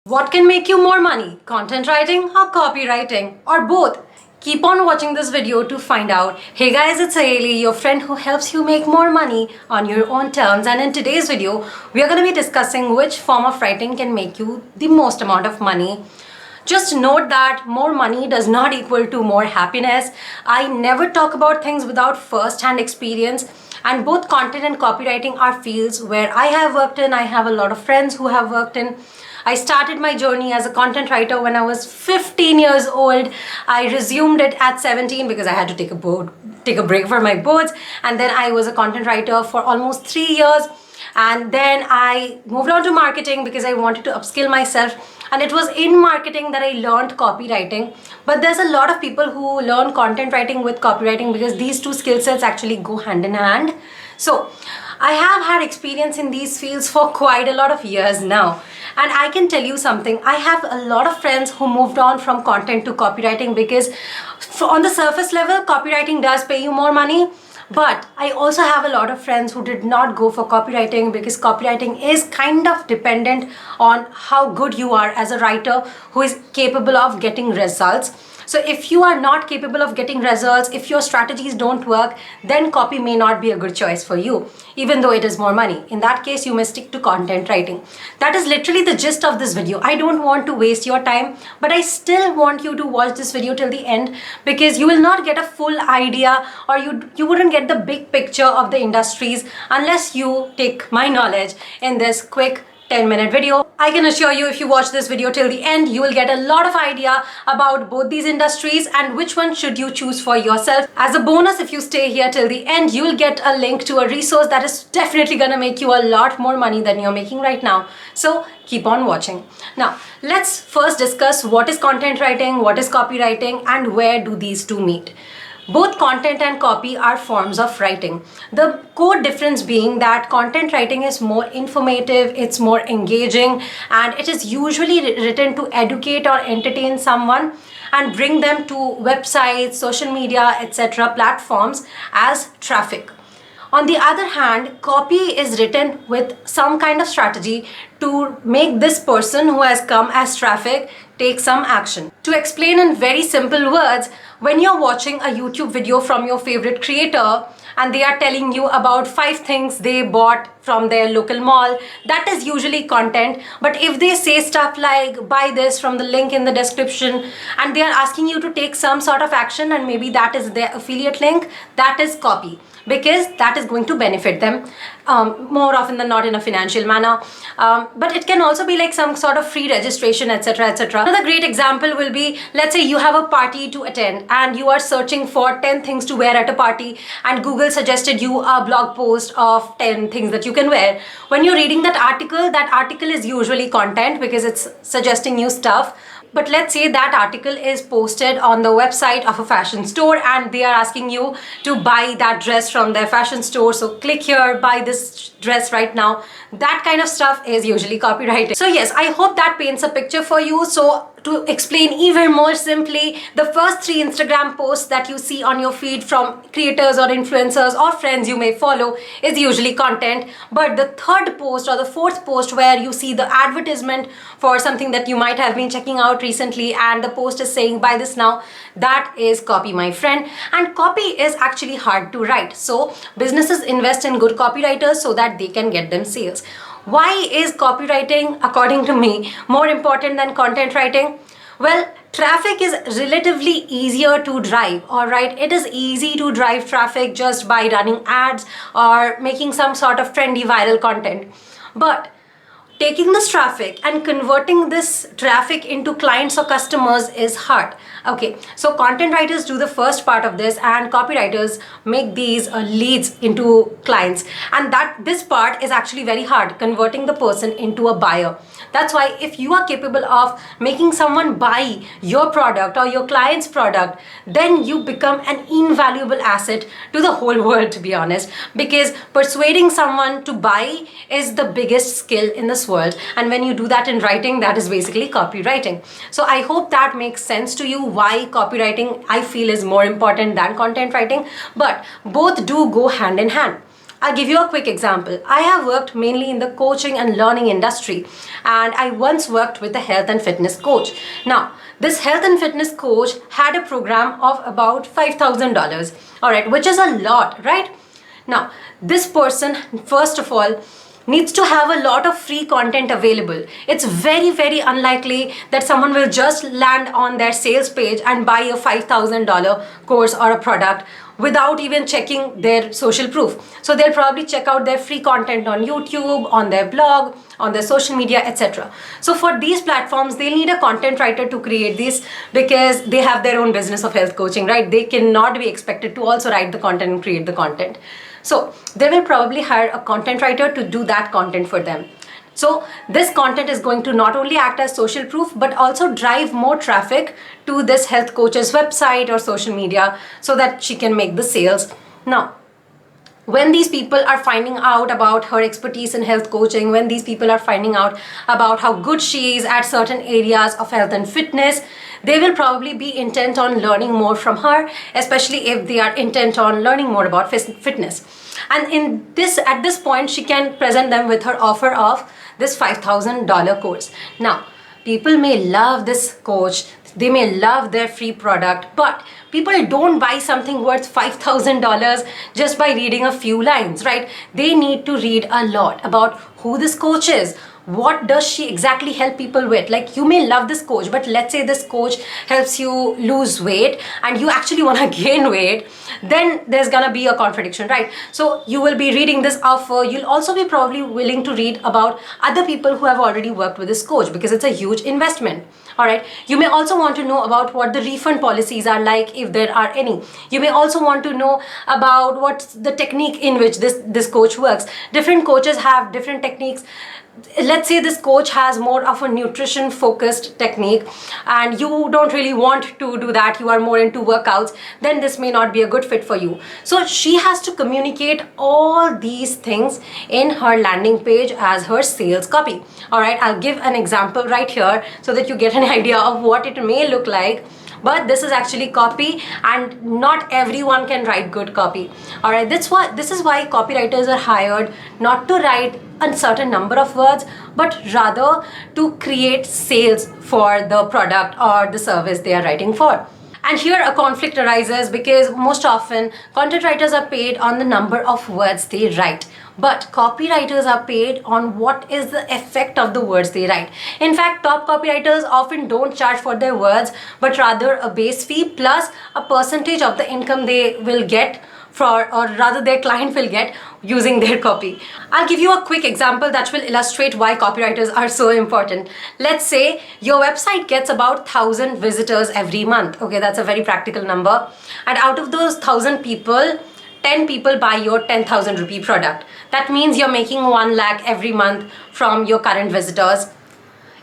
What can make you more money? Content writing or copywriting? Or both? Keep on watching this video to find out. Hey guys, it's Ailey, your friend who helps you make more money on your own terms. And in today's video, we are going to be discussing which form of writing can make you the most amount of money. Just note that more money does not equal to more happiness. I never talk about things without first-hand experience. And both content and copywriting are fields where I have worked in. I have a lot of friends who have worked in. I started my journey as a content writer when I was 15 years old. I resumed it at 17 because I had to take a break for my boards. And then I was a content writer for almost 3 years. And then I moved on to marketing because I wanted to upskill myself. And it was in marketing that I learned copywriting. But there's a lot of people who learn content writing with copywriting because these two skill sets actually go hand in hand. So I have had experience in these fields for quite a lot of years now. And I can tell you something, I have a lot of friends who moved on from content to copywriting because on the surface level, copywriting does pay you more money. But I also have a lot of friends who did not go for copywriting because copywriting is kind of dependent on how good you are as a writer who is capable of getting results. So if you are not capable of getting results, if your strategies don't work, then copy may not be a good choice for you, even though it is more money. In that case, you may stick to content writing. That is literally the gist of this video. I don't want to waste your time, but I still want you to watch this video till the end because you will not get a full idea or you wouldn't get the big picture of the industries unless you take my knowledge in this quick 10-minute video. I can assure you if you watch this video till the end, you will get a lot of idea about both these industries and which one should you choose for yourself. As a bonus, if you stay here till the end, you will get a link to a resource that is definitely gonna make you a lot more money than you're making right now. So keep on watching. Now, let's first discuss what is content writing, what is copywriting, and where do these two meet. Both content and copy are forms of writing. The core difference being that content writing is more informative, it's more engaging, and it is usually written to educate or entertain someone and bring them to websites, social media, etc. platforms as traffic. On the other hand, copy is written with some kind of strategy to make this person who has come as traffic take some action. To explain in very simple words, when you're watching a YouTube video from your favorite creator and they are telling you about 5 things they bought from their local mall, that is usually content. But if they say stuff like buy this from the link in the description and they are asking you to take some sort of action and maybe that is their affiliate link, that is copy, because that is going to benefit them more often than not in a financial manner. But it can also be like some sort of free registration, etc., etc. Another great example will be, let's say you have a party to attend and you are searching for 10 things to wear at a party and Google suggested you a blog post of 10 things that you can wear. When you're reading that article is usually content because it's suggesting you stuff. But let's say that article is posted on the website of a fashion store and they are asking you to buy that dress from their fashion store. So click here, buy this dress right now. That kind of stuff is usually copywriting. So yes, I hope that paints a picture for you. So to explain even more simply, the first 3 Instagram posts that you see on your feed from creators or influencers or friends you may follow is usually content. But the 3rd post or the 4th post where you see the advertisement for something that you might have been checking out recently and the post is saying buy this now, that is copy, my friend. And copy is actually hard to write. So businesses invest in good copywriters so that they can get them sales. Why is copywriting, according to me, more important than content writing? Well, traffic is relatively easier to drive, alright? It is easy to drive traffic just by running ads or making some sort of trendy viral content. But taking this traffic and converting this traffic into clients or customers is hard. Okay, so content writers do the first part of this and copywriters make these leads into clients. And this part is actually very hard, converting the person into a buyer. That's why if you are capable of making someone buy your product or your client's product, then you become an invaluable asset to the whole world, to be honest, because persuading someone to buy is the biggest skill in this world. And when you do that in writing, that is basically copywriting. So I hope that makes sense to you why copywriting I feel is more important than content writing, but both do go hand in hand. I'll give you a quick example. I have worked mainly in the coaching and learning industry, and I once worked with a health and fitness coach. Now, this health and fitness coach had a program of about $5,000, all right, which is a lot, right? Now, this person, first of all, needs to have a lot of free content available. It's very, very unlikely that someone will just land on their sales page and buy a $5,000 course or a product without even checking their social proof. So they'll probably check out their free content on YouTube, on their blog, on their social media, etc. So for these platforms, they'll need a content writer to create this, because they have their own business of health coaching, right? They cannot be expected to also write the content and create the content. So they will probably hire a content writer to do that content for them. So this content is going to not only act as social proof, but also drive more traffic to this health coach's website or social media so that she can make the sales. Now, when these people are finding out about her expertise in health coaching, when these people are finding out about how good she is at certain areas of health and fitness, they will probably be intent on learning more from her, especially if they are intent on learning more about fitness. And at this point, she can present them with her offer of this $5,000 course. Now, people may love this coach, they may love their free product, but people don't buy something worth $5,000 just by reading a few lines, right? They need to read a lot about who this coach is. What does she exactly help people with? Like, you may love this coach, but let's say this coach helps you lose weight and you actually want to gain weight, then there's gonna be a contradiction, right? So you will be reading this offer. You'll also be probably willing to read about other people who have already worked with this coach, because it's a huge investment. All right. You may also want to know about what the refund policies are like, if there are any. You may also want to know about what's the technique in which this coach works. Different coaches have different techniques. Let's say this coach has more of a nutrition focused technique and you don't really want to do that, you are more into workouts, then this may not be a good fit for you. So she has to communicate all these things in her landing page as her sales copy. All right, I'll give an example right here so that you get an idea of what it may look like. But this is actually copy, and not everyone can write good copy. All right, this is why copywriters are hired, not to write a certain number of words, but rather to create sales for the product or the service they are writing for. And here a conflict arises, because most often content writers are paid on the number of words they write, but copywriters are paid on what is the effect of the words they write. In fact, top copywriters often don't charge for their words, but rather a base fee plus a percentage of the income they will get or rather their client will get using their copy. I'll give you a quick example that will illustrate why copywriters are so important. Let's say your website gets about 1,000 visitors every month. Okay, that's a very practical number. And out of those 1,000 people, 10 people buy your 10,000 rupee product. That means you're making 1 lakh every month from your current visitors.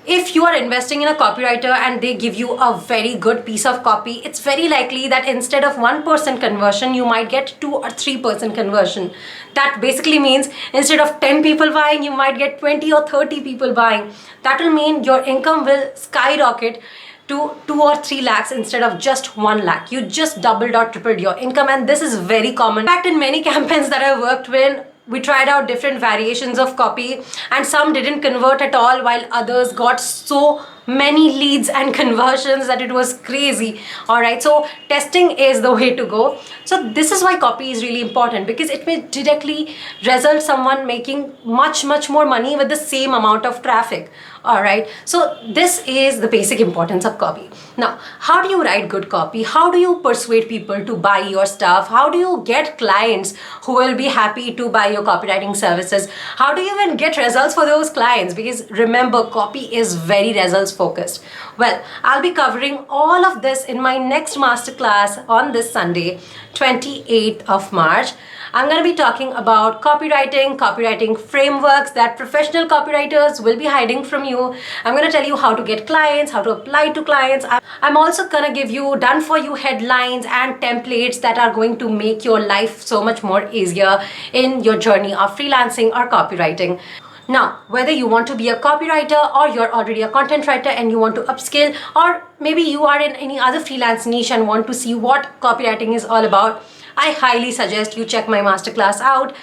If you are investing in a copywriter and they give you a very good piece of copy, it's very likely that instead of 1% conversion, you might get 2 or 3% conversion. That basically means instead of 10 people buying, you might get 20 or 30 people buying. That will mean your income will skyrocket to 2 or 3 lakhs instead of just 1 lakh. You just doubled or tripled your income, and this is very common. In fact, in many campaigns that I worked with, we tried out different variations of copy, and some didn't convert at all, while others got so many leads and conversions that it was crazy. All right, so testing is the way to go. So this is why copy is really important, because it may directly result someone making much more money with the same amount of traffic. All right, so this is the basic importance of copy. Now, how do you write good copy? How do you persuade people to buy your stuff? How do you get clients who will be happy to buy your copywriting services? How do you even get results for those clients? Because remember, copy is very results focused. Well, I'll be covering all of this in my next masterclass on this Sunday, 28th of March. I'm going to be talking about copywriting frameworks that professional copywriters will be hiding from you. I'm going to tell you how to get clients, how to apply to clients. I'm also going to give you done for you headlines and templates that are going to make your life so much more easier in your journey of freelancing or copywriting. Now, whether you want to be a copywriter or you're already a content writer and you want to upskill, or maybe you are in any other freelance niche and want to see what copywriting is all about, I highly suggest you check my masterclass out.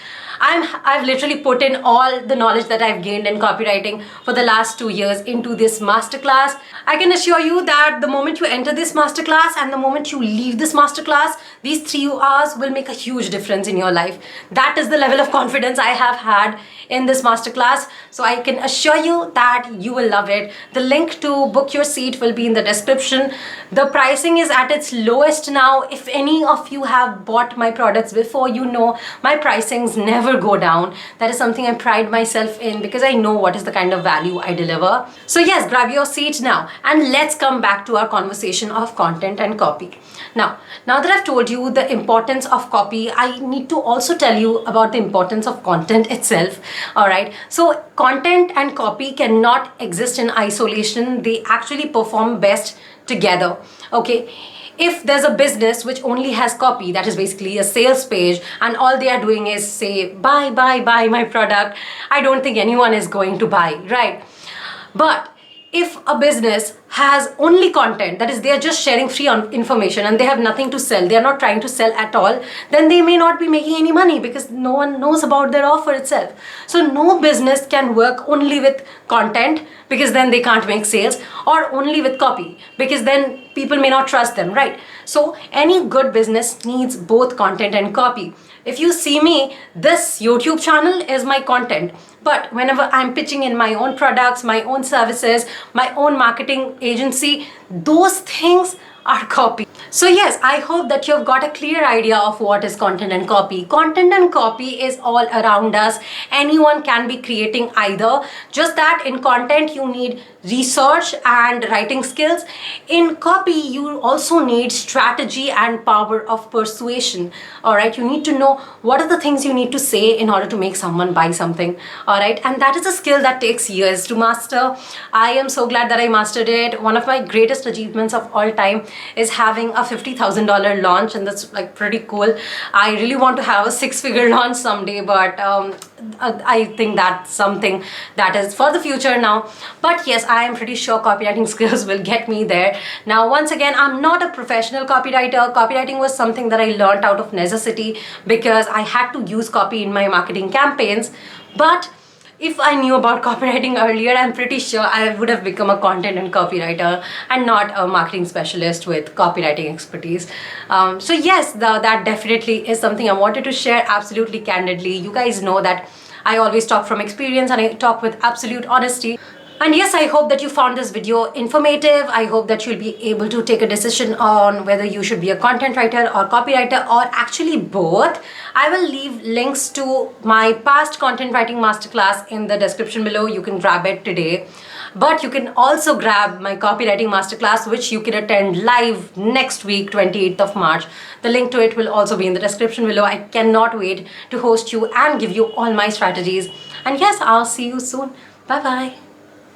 I've literally put in all the knowledge that I've gained in copywriting for the last 2 years into this masterclass. I can assure you that the moment you enter this masterclass and the moment you leave this masterclass, these 3 hours will make a huge difference in your life. That is the level of confidence I have had in this masterclass. So I can assure you that you will love it. The link to book your seat will be in the description. The pricing is at its lowest now. If any of you have bought my products before, you know my pricings never go down. That is something I pride myself in because I know what is the kind of value I deliver. So yes, grab your seat now and let's come back to our conversation of content and copy. Now that I've told you the importance of copy, I need to also tell you about the importance of content itself. All right. So content and copy cannot exist in isolation. They actually perform best together. Okay. If there's a business which only has copy, that is basically a sales page, and all they are doing is say, buy my product, I don't think anyone is going to buy, right? But if a business has only content, that is they are just sharing free information and they have nothing to sell, they are not trying to sell at all, then they may not be making any money because no one knows about their offer itself. So no business can work only with content because then they can't make sales, or only with copy because then people may not trust them, right? So any good business needs both content and copy. If you see me, this YouTube channel is my content. But whenever I'm pitching in my own products, my own services, my own marketing agency, those things are copy. So yes, I hope that you've got a clear idea of what is content and copy. Content and copy is all around us. Anyone can be creating either. Just that in content, you need research and writing skills. In copy, you also need strategy and power of persuasion. All right, you need to know what are the things you need to say in order to make someone buy something. All right, and that is a skill that takes years to master. I am so glad that I mastered it. One of my greatest achievements of all time is having a $50,000 launch, and that's like pretty cool. I really want to have a 6-figure launch someday, but I think that's something that is for the future now. But yes, I am pretty sure copywriting skills will get me there. Now, once again, I'm not a professional copywriter. Copywriting was something that I learned out of necessity because I had to use copy in my marketing campaigns. But if I knew about copywriting earlier, I'm pretty sure I would have become a content and copywriter and not a marketing specialist with copywriting expertise. So yes, that definitely is something I wanted to share absolutely candidly. You guys know that I always talk from experience and I talk with absolute honesty. And yes, I hope that you found this video informative. I hope that you'll be able to take a decision on whether you should be a content writer or copywriter, or actually both. I will leave links to my past content writing masterclass in the description below. You can grab it today. But you can also grab my copywriting masterclass, which you can attend live next week, 28th of March. The link to it will also be in the description below. I cannot wait to host you and give you all my strategies. And yes, I'll see you soon. Bye-bye.